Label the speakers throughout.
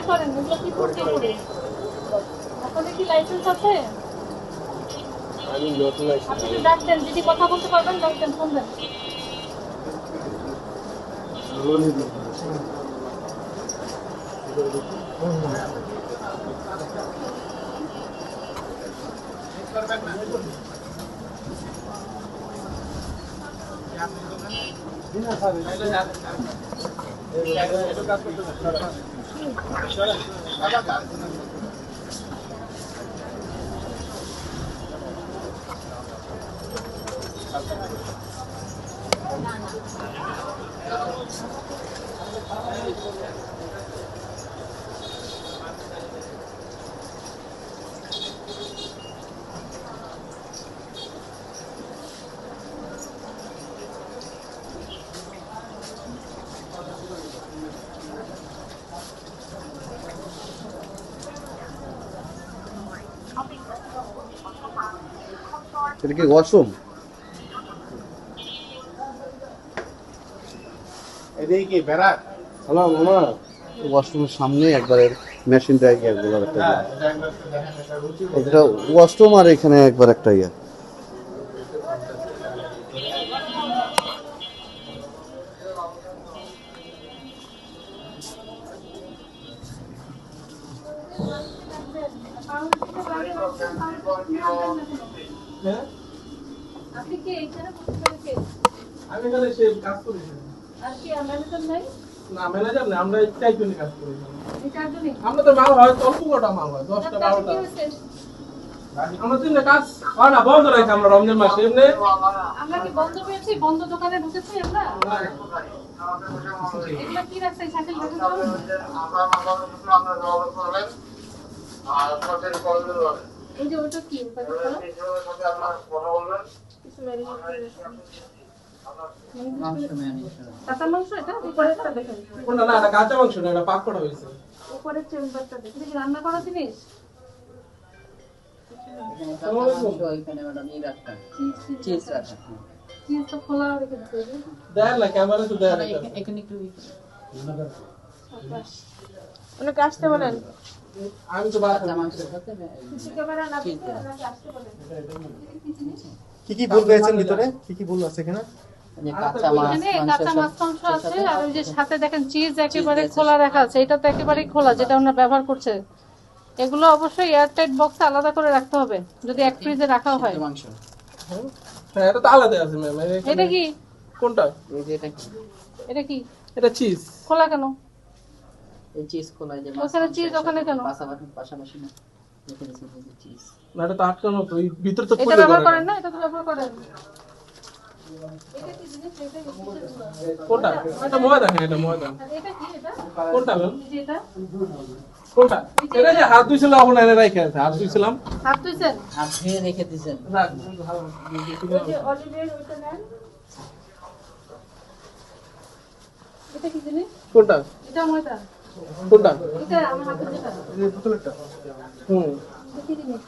Speaker 1: করেন এগুলো কি করতে করে আপনাদের কি লাইসেন্স আছে?
Speaker 2: আমি নতুন আইছি।
Speaker 1: আপনি তো ডাকতেন, যদি কথা বলতে পারবেন ডাকতেন, ফোন দেন।
Speaker 3: এটা কি ওয়াশরুম?
Speaker 2: এদিকে কি বেড়া?
Speaker 3: হ্যালো মামা, ওয়াশরুমের সামনে একবারে মেশিনটা একবার একটা এটা ওয়াশরুম আর এখানে একবার একটা ইয়ে।
Speaker 1: আপনি কি এখানে বসে কে?
Speaker 2: আমি এখানে সে কাজ করি।
Speaker 1: আর কি ম্যানেজার নাই?
Speaker 2: না ম্যানেজার না, আমরা একটাই জন্য কাজ করি।
Speaker 1: এই চারজনই?
Speaker 2: আমরা তো মাল হয় অল্প কটা মাল হয়, 10টা 12টা। আমরা তিন কাজ হয় না, বন্ধ রাখি আমরা রমজান মাসে এমনি।
Speaker 1: আমরা কি বন্ধ পেয়েছি? বন্ধ দোকানে ঢুকেছি আমরা? এগুলো কি রাখছে শাকিল ভাই? এই যে ওটা কি? কাঁচা মাংস, এটা উপরেরটা দেখেন।
Speaker 2: কোনটা না, এটা কাঁচা মাংস না, এটা পাক করা হয়েছে।
Speaker 1: উপরের চেম্বারটা দেখেন, কি রান্না করা জিনিস? চিজ তো খোলা রেখে দিতে হবে।
Speaker 2: দেখ না ক্যামেরা তো দেখ না।
Speaker 1: ওনাকে আসতে বলেন।
Speaker 2: আমি তো বাদ
Speaker 1: ক্যামেরা না দিতে ওনাকে আসতে বলেন।
Speaker 3: কি কি ভুল পেয়েছেন ভিতরে? কি কি ভুল আছে এখানে?
Speaker 1: এখানে কাঁচা মাছ মাংস আছে, আর ওই যে সাথে দেখেন চিজ একেবারে খোলা রাখা আছে। এটা তো একেবারে খোলা, যেটা আমরা ব্যবহার করছে। এগুলো অবশ্যই এয়ারটাইট বক্সে আলাদা করে রাখতে হবে, যদি এক ফ্রিজে রাখা হয়।
Speaker 2: হ্যাঁ, এটা তো আলাদা আছে ম্যাম।
Speaker 1: এটা কি?
Speaker 2: কোনটা?
Speaker 1: এটা কি?
Speaker 2: এটা চিজ।
Speaker 1: খোলা কেন?
Speaker 4: এই চিজ খোলা, যে
Speaker 1: ওখানে চিজ ওখানে কেন?
Speaker 4: পাশাপাশি না, এখানে চিজ
Speaker 2: না, এটা তো আটকানো তো, এই ভিতর তো
Speaker 1: এটা
Speaker 2: খুলে
Speaker 1: ব্যবহার
Speaker 2: করা।
Speaker 1: করেন না? এটা তো ব্যবহার করেন। এটা কি জিনিস? এটা কি?
Speaker 2: কোনটা? এটা ময়দা, হ্যাঁ এটা ময়দা।
Speaker 1: আর এটা কি? এটা
Speaker 2: কোনটা ম্যাম?
Speaker 1: এই যে এটা
Speaker 2: কোনটা? এটা যে হাত ধুইছিল এখন এনে রাইখা আছে, হাত ধুইছিলাম।
Speaker 1: হাত ধুইছেন?
Speaker 4: হাত ধুয়ে রেখে দিয়েছেন।
Speaker 2: রাখ,
Speaker 1: ওই যে অলিভের ওইটা নেন। এটা কি জিনিস?
Speaker 2: কোনটা?
Speaker 1: এটা ময়দা।
Speaker 2: কোনটা?
Speaker 1: এটা আমার হাতে যেটা।
Speaker 2: এই বোতলটা। হুম।
Speaker 1: এটা কি জিনিস?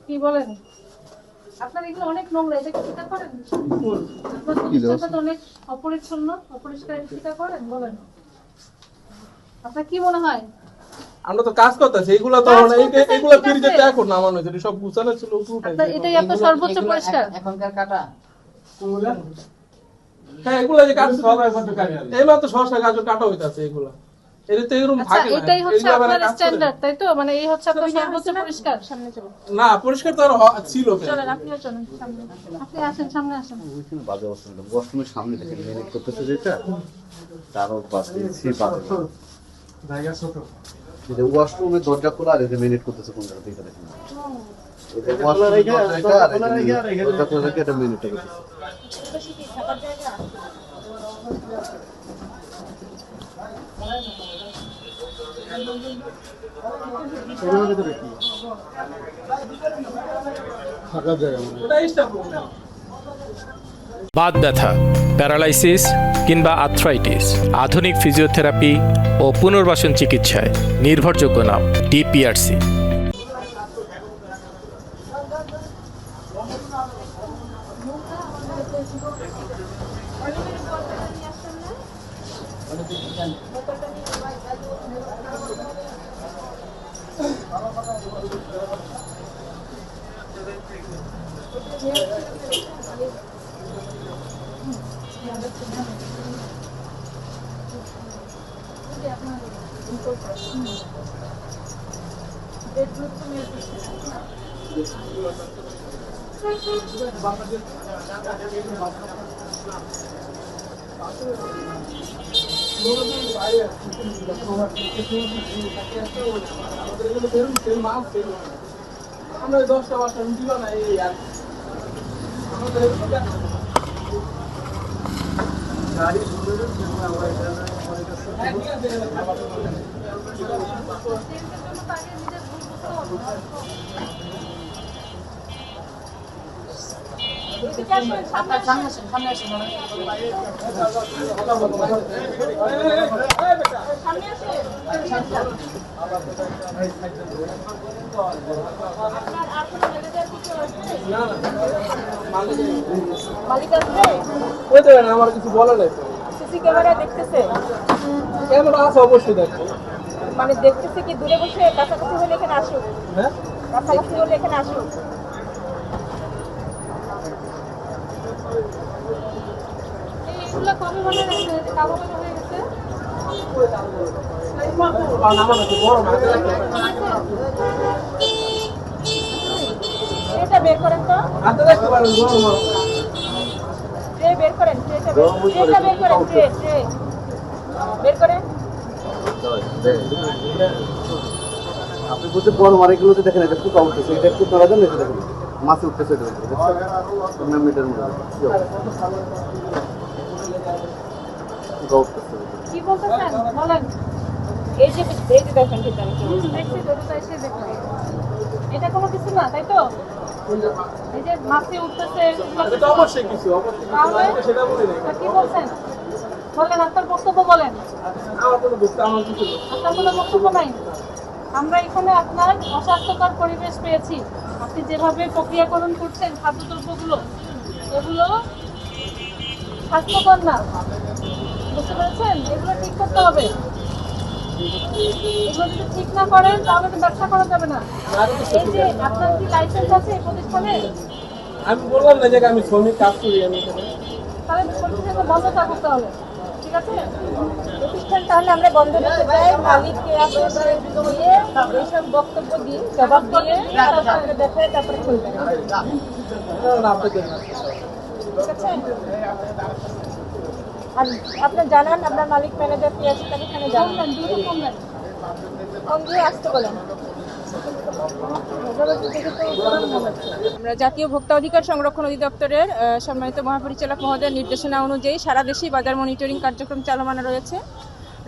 Speaker 1: কি বলেন? আপনার এগুলো অনেক নোংরা, এটা কি স্বীকার করেন? আপনার প্রতিষ্ঠানটা তো অনেক অপরিচ্ছন্ন, অপরিষ্কার, স্বীকার করেন? বলেন, আপনার কি মনে হয়?
Speaker 2: আমরা তো কাজ করতেছি, এগুলা তো
Speaker 1: কাজ
Speaker 2: মানে
Speaker 1: করতেছেন,
Speaker 2: এগুলা
Speaker 1: ঠিক
Speaker 2: ফ্রিজে
Speaker 1: আছে।
Speaker 2: ত্যাগ করুন, আমার নয় সব গুছানো ছিল উপর উঠাই।
Speaker 1: আপনার এটাই আপনার সর্বোচ্চ পরিষ্কার।
Speaker 4: এখনকার কাটা
Speaker 2: হ্যাঁ, এগুলা যে কাজ সবাই করতে কাটে। এইবার তো সরষা গাজর কাটা হইতাছে এগুলা। এটা তো এরকম
Speaker 1: আচ্ছা,
Speaker 2: থাকে না।
Speaker 1: এটাই হচ্ছে
Speaker 2: এগুলা আবার
Speaker 1: আপনার
Speaker 2: কাজ করে।
Speaker 1: স্ট্যান্ডার্ড, তাই তো? মানে এই হচ্ছে আপনার সর্বোচ্চ পরিষ্কার। সামনে চলুন।
Speaker 2: না, পরিষ্কার তো আর ছিল কেন?
Speaker 1: চলেন, আপনিও চলেন সামনে। আপনি আসেন, সামনে আসেন।
Speaker 3: ওইখানে বাজে অবস্থা। ওয়াশরুমের সামনে দেখেন মেনেজ করতেছে যেটা, তারও বাজে সে বাজে
Speaker 2: জায়গা ছোট।
Speaker 3: এই যে ওয়াশরুমের দরজা খোলা আর এই যে মেনেজ করতেছে কোন জায়গা থেকে দেখেন। এই যে
Speaker 2: খোলা
Speaker 3: ওয়াশরুমের
Speaker 2: রেখে,
Speaker 3: দরজা এটা আর এই
Speaker 2: খোলা রেখে আর
Speaker 3: যে
Speaker 2: এখানে-
Speaker 3: দরজা খোলা রেখে এটা মেনেজটা করতেছে।
Speaker 1: বেশি কি থাকার জায়গা?
Speaker 2: ওটা স্টাফ রুম।
Speaker 5: বাত ব্যথা, প্যারালাইসিস কিংবা আর্থ্রাইটিস, আধুনিক ফিজিওথেরাপি ও পুনর্বাসন চিকিৎসায় নির্ভরযোগ্য নাম ডিপিআরসি।
Speaker 4: ওটা দেখতে চান।
Speaker 2: আমরা 10টা 12টা রুটি বানাই এই আর আমাদের গাড়ি সুন্দর আমরা এটা অনেক
Speaker 4: সামনে আসেন, সামনে আসেন ম্যাডাম।
Speaker 6: মালিক আসবে?
Speaker 2: বলতে পারেন আমার কিছু বলা নাই
Speaker 6: সিসি ক্যামেরা দেখতেছে?
Speaker 2: ক্যামেরা আছে অবশ্যই দেখো
Speaker 6: মানে দেখতেছে কি দূরে বসে? কাছাকাছি হলে এখানে আসুক,
Speaker 2: হ্যাঁ
Speaker 6: কাছাকাছি হলে এখানে আসুক।
Speaker 1: এইগুলো কবে বানানো হয়েছে? কালো কালো হয়ে গেছে।
Speaker 2: কারণ আমার কাছে বড় না হাতে রাখতে পারে।
Speaker 6: ট্রেটা বের করেন তো,
Speaker 2: হাতে রাখতে পারেন বড় মাছ
Speaker 6: ট্রে বের করেন, ট্রেটা বের করেন, ট্রে বের করেন।
Speaker 3: আপনি বলতে বড় মারিগুলোতে দেখেন এটা খুব উঠতেছে, এটা একটু নড়া দেন, এটা দেখুন মাছে উঠতেছে, এটা দেখুন মিটার মধ্যে কি অবস্থা? পুরো উঠতেছে।
Speaker 1: কি বলতেছেন বলেন।
Speaker 6: এই যে দেখেন ভিতরে কি।
Speaker 1: দেখছি তো, এটা তো এসে দেখলাম। এটা কোনো কিছু না, তাই তো? এই যে মাছি উঠতেছে,
Speaker 2: এটা তো অবশ্যই কিছু
Speaker 1: তাহলে?
Speaker 2: সেটা বলি নাই
Speaker 1: তা কি বলছেন বলেন, আপনার বক্তব্য বলেন।
Speaker 2: আমার কোনো দুঃখ আমার কিছু নেই
Speaker 1: আপনার কোনো বক্তব্য নাই? আমরা এখানে আপনার অস্বাস্থ্যকর পরিবেশ পেয়েছি। আপনি যেভাবে প্রক্রিয়াকরণ করছেন খাদ্যদ্রব্যগুলো, এগুলো স্বাস্থ্যকর না, বুঝতে পেরেছেন? এগুলো ঠিক করতে হবে। এগুলো যদি ঠিক না করেন তাহলে তো ব্যবসা করা যাবে না। এই যে আপনার কি লাইসেন্স আছে এই প্রতিষ্ঠানে?
Speaker 2: আমি বললাম না যে আমি শ্রমিক কাজ করি আমি এখানে
Speaker 1: তাহলে প্রতিষ্ঠান বন্ধ থাকুক তাহলে, ঠিক আছে?
Speaker 6: প্রতিষ্ঠান তাহলে আমরা বন্ধ করতে চাই। মালিককে আসলে দিয়ে এইসব বক্তব্য দিয়ে জবাব দিয়ে তারপরে দেখে তারপরে খুলবে,
Speaker 2: না আপনাদের না
Speaker 6: ঠিক আছে? আর আপনার জানান আপনার মালিক ম্যানেজার কি আছে তাকে এখানে জানান,
Speaker 1: কমবেন, দ্রুত কমবেন।
Speaker 6: ফোন দিয়ে আসতে বলেন। আমরা জাতীয় ভোক্তা অধিকার সংরক্ষণ অধিদপ্তরের সম্মানিত মহাপরিচালক মহোদয়ের নির্দেশনা অনুযায়ী সারা দেশেই বাজার মনিটরিং কার্যক্রম চালমান রয়েছে।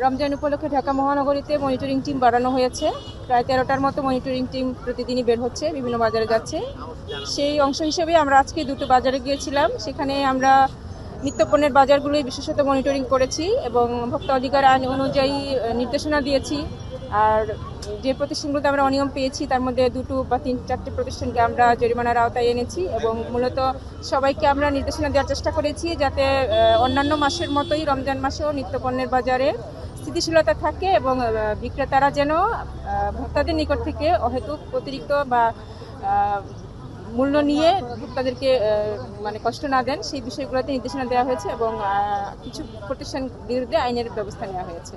Speaker 6: রমজান উপলক্ষে ঢাকা মহানগরীতে মনিটরিং টিম বাড়ানো হয়েছে। প্রায় 13টার মতো মনিটরিং টিম প্রতিদিনই বের হচ্ছে, বিভিন্ন বাজারে যাচ্ছে। সেই অংশ হিসেবে আমরা আজকে দুটো বাজারে গিয়েছিলাম। সেখানে আমরা নিত্যপণ্যের বাজারগুলোই বিশেষত মনিটরিং করেছি এবং ভোক্তা অধিকার আইন অনুযায়ী নির্দেশনা দিয়েছি। আর যে প্রতিষ্ঠানগুলোতে আমরা অনিয়ম পেয়েছি তার মধ্যে 2 বা 3-4টে প্রতিষ্ঠানকে আমরা জরিমানার আওতায় এনেছি এবং মূলত সবাইকে আমরা নির্দেশনা দেওয়ার চেষ্টা করেছি যাতে অন্যান্য মাসের মতোই রমজান মাসেও নিত্যপণ্যের বাজারে স্থিতিশীলতা থাকে এবং বিক্রেতারা যেন ভোক্তাদের নিকট থেকে অহেতুক অতিরিক্ত বা মূল্য নিয়ে ভোক্তাদেরকে মানে কষ্ট না দেন, সেই বিষয়গুলোতে নির্দেশনা দেওয়া হয়েছে এবং কিছু প্রতিষ্ঠান বিরুদ্ধে আইনের ব্যবস্থা নেওয়া হয়েছে।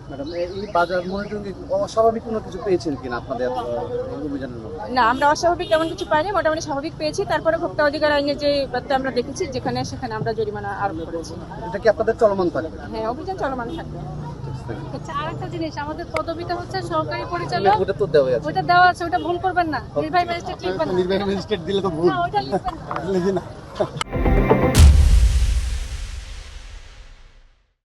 Speaker 3: ম্যাডাম এই বাজার মনিটরিং অস্বাভাবিক কোনো কিছু পেয়েছেন কিনা আপনাদের অভিযানের মধ্যে?
Speaker 6: না, আমরা অস্বাভাবিক এমন কিছু পাইনি, মোটামুটি স্বাভাবিক পেয়েছি। তারপরে ভোক্তা অধিকার আইনের যে ব্যাপারটা আমরা দেখেছি সেখানে আমরা জরিমানা আরোপ করেছি।
Speaker 3: এটা কি আপনাদের চলমান থাকবে?
Speaker 6: হ্যাঁ, অভিযান চলমান থাকবে।
Speaker 1: আচ্ছা, আরেকটা জিনিস, আমাদের পদবিটা হচ্ছে সহকারী পরিচালক।
Speaker 3: ওটা তো দেওয়া আছে,
Speaker 1: ওটা দেওয়া আছে, ওটা ভুল করবেন না। নির্বাহী ম্যাজিস্ট্রেট লিখবেন না।
Speaker 3: নির্বাহী ম্যাজিস্ট্রেট দিলে তো ভুল
Speaker 1: না, ওটা লিখবেন না।
Speaker 3: লিখি না।